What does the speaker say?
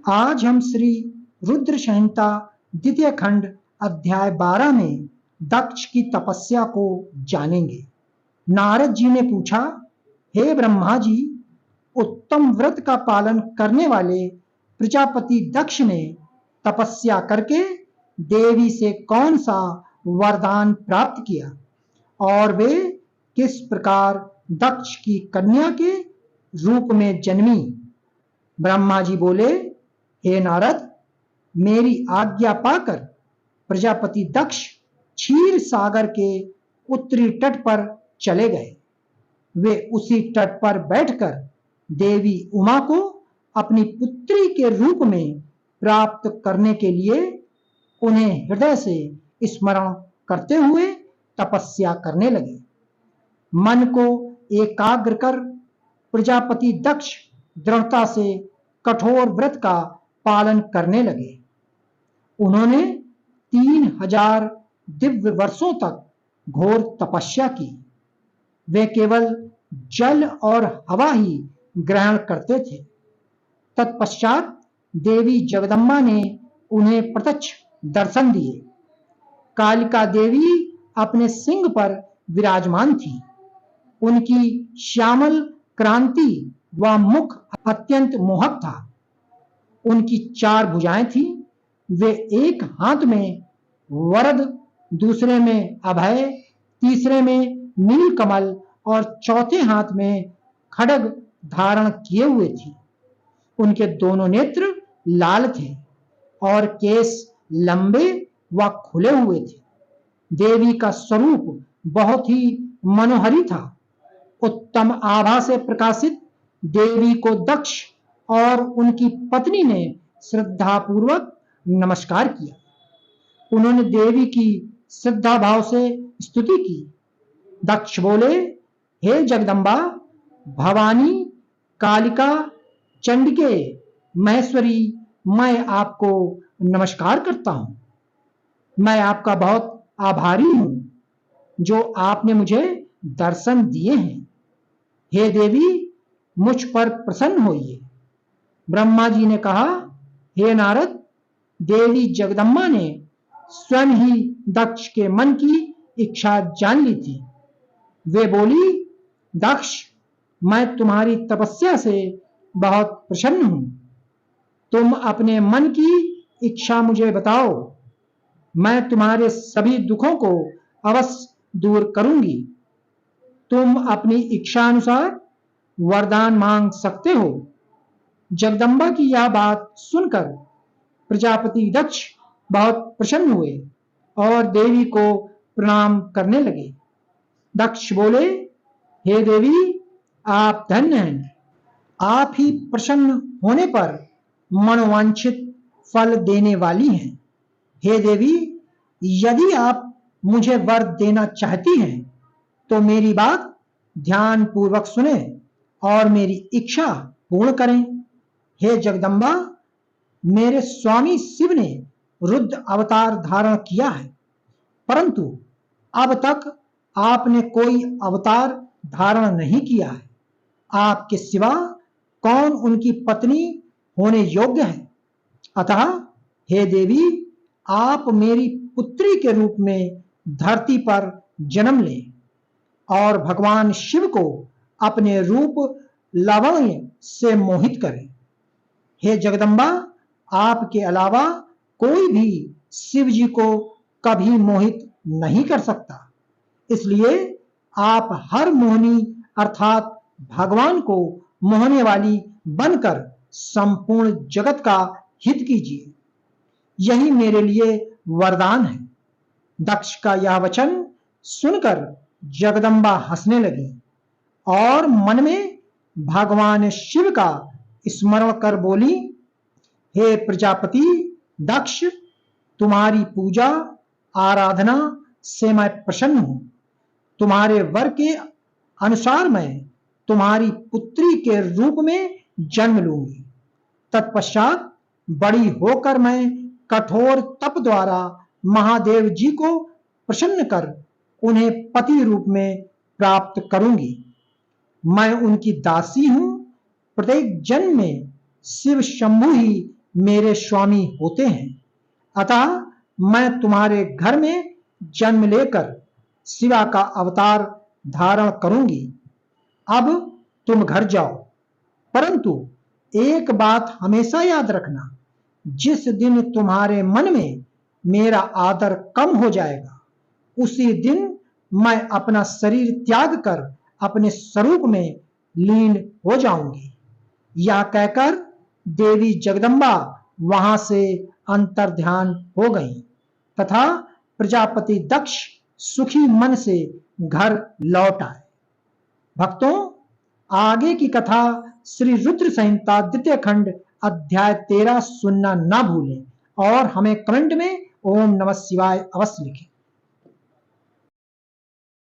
आज हम श्री रुद्र संहिता द्वितीय खंड अध्याय 12 में दक्ष की तपस्या को जानेंगे। नारद जी ने पूछा, हे ब्रह्मा जी, उत्तम व्रत का पालन करने वाले प्रजापति दक्ष ने तपस्या करके देवी से कौन सा वरदान प्राप्त किया और वे किस प्रकार दक्ष की कन्या के रूप में जन्मी। ब्रह्मा जी बोले, हे नारद, मेरी आज्ञा पाकर प्रजापति दक्ष क्षीर सागर के उत्तरी तट पर चले गए। वे उसी तट पर बैठकर देवी उमा को अपनी पुत्री के रूप में प्राप्त करने के लिए उन्हें हृदय से स्मरण करते हुए तपस्या करने लगे। मन को एकाग्र कर प्रजापति दक्ष दृढ़ता से कठोर व्रत का पालन करने लगे। उन्होंने 3000 दिव्य वर्षों तक घोर तपस्या की। वे केवल जल और हवा ही ग्रहण करते थे। तत्पश्चात देवी जगदम्बा ने उन्हें प्रत्यक्ष दर्शन दिए। कालिका देवी अपने सिंह पर विराजमान थी। उनकी श्यामल क्रांति व मुख अत्यंत मोहक था। उनकी 4 भुजाएं थीं। वे एक हाथ में वरद, दूसरे में अभय, तीसरे में नीलकमल और चौथे हाथ में खड्ग धारण किए हुए थी। उनके दोनों नेत्र लाल थे और केश लंबे व खुले हुए थे। देवी का स्वरूप बहुत ही मनोहरी था। उत्तम आभा से प्रकाशित देवी को दक्ष और उनकी पत्नी ने श्रद्धापूर्वक नमस्कार किया। उन्होंने देवी की श्रद्धा भाव से स्तुति की। दक्ष बोले, हे जगदम्बा, भवानी, कालिका, चंडिके, महेश्वरी, मैं आपको नमस्कार करता हूं। मैं आपका बहुत आभारी हूं जो आपने मुझे दर्शन दिए हैं। हे देवी, मुझ पर प्रसन्न होइए। ब्रह्मा जी ने कहा, हे नारद, देवी जगदम्बा ने स्वयं ही दक्ष के मन की इच्छा जान ली थी। वे बोली, दक्ष, मैं तुम्हारी तपस्या से बहुत प्रसन्न हूं। तुम अपने मन की इच्छा मुझे बताओ। मैं तुम्हारे सभी दुखों को अवश्य दूर करूंगी। तुम अपनी इच्छा अनुसार वरदान मांग सकते हो। जगदम्बा की यह बात सुनकर प्रजापति दक्ष बहुत प्रसन्न हुए और देवी को प्रणाम करने लगे। दक्ष बोले, हे देवी, आप धन्य हैं। आप ही प्रसन्न होने पर मनोवांछित फल देने वाली हैं। हे देवी, यदि आप मुझे वर देना चाहती हैं तो मेरी बात ध्यान पूर्वक सुने और मेरी इच्छा पूर्ण करें। हे जगदम्बा, मेरे स्वामी शिव ने रुद्र अवतार धारण किया है, परंतु अब तक आपने कोई अवतार धारण नहीं किया है। आपके सिवा कौन उनकी पत्नी होने योग्य है। अतः हे देवी, आप मेरी पुत्री के रूप में धरती पर जन्म लें और भगवान शिव को अपने रूप लावण्य से मोहित करें। हे जगदम्बा, आपके अलावा कोई भी शिव जी को कभी मोहित नहीं कर सकता। इसलिए आप हर मोहिनी अर्थात भगवान को मोहने वाली बनकर संपूर्ण जगत का हित कीजिए। यही मेरे लिए वरदान है। दक्ष का यह वचन सुनकर जगदम्बा हंसने लगी और मन में भगवान शिव का स्मरण कर बोली, हे प्रजापति दक्ष, तुम्हारी पूजा आराधना से मैं प्रसन्न हूं। तुम्हारे वर के अनुसार मैं तुम्हारी पुत्री के रूप में जन्म लूंगी। तत्पश्चात बड़ी होकर मैं कठोर तप द्वारा महादेव जी को प्रसन्न कर उन्हें पति रूप में प्राप्त करूंगी। मैं उनकी दासी हूं। प्रत्येक जन्म में शिव शंभु ही मेरे स्वामी होते हैं। अतः मैं तुम्हारे घर में जन्म लेकर शिवा का अवतार धारण करूंगी। अब तुम घर जाओ, परंतु एक बात हमेशा याद रखना, जिस दिन तुम्हारे मन में मेरा आदर कम हो जाएगा, उसी दिन मैं अपना शरीर त्याग कर अपने स्वरूप में लीन हो जाऊंगी। यह कहकर देवी जगदम्बा वहां से अंतर्ध्यान हो गई तथा प्रजापति दक्ष सुखी मन से घर लौट आए। भक्तों, आगे की कथा श्री रुद्र संहिता द्वितीय खंड अध्याय 13 सुनना ना भूलें और हमें कमेंट में ओम नमः शिवाय अवश्य लिखें।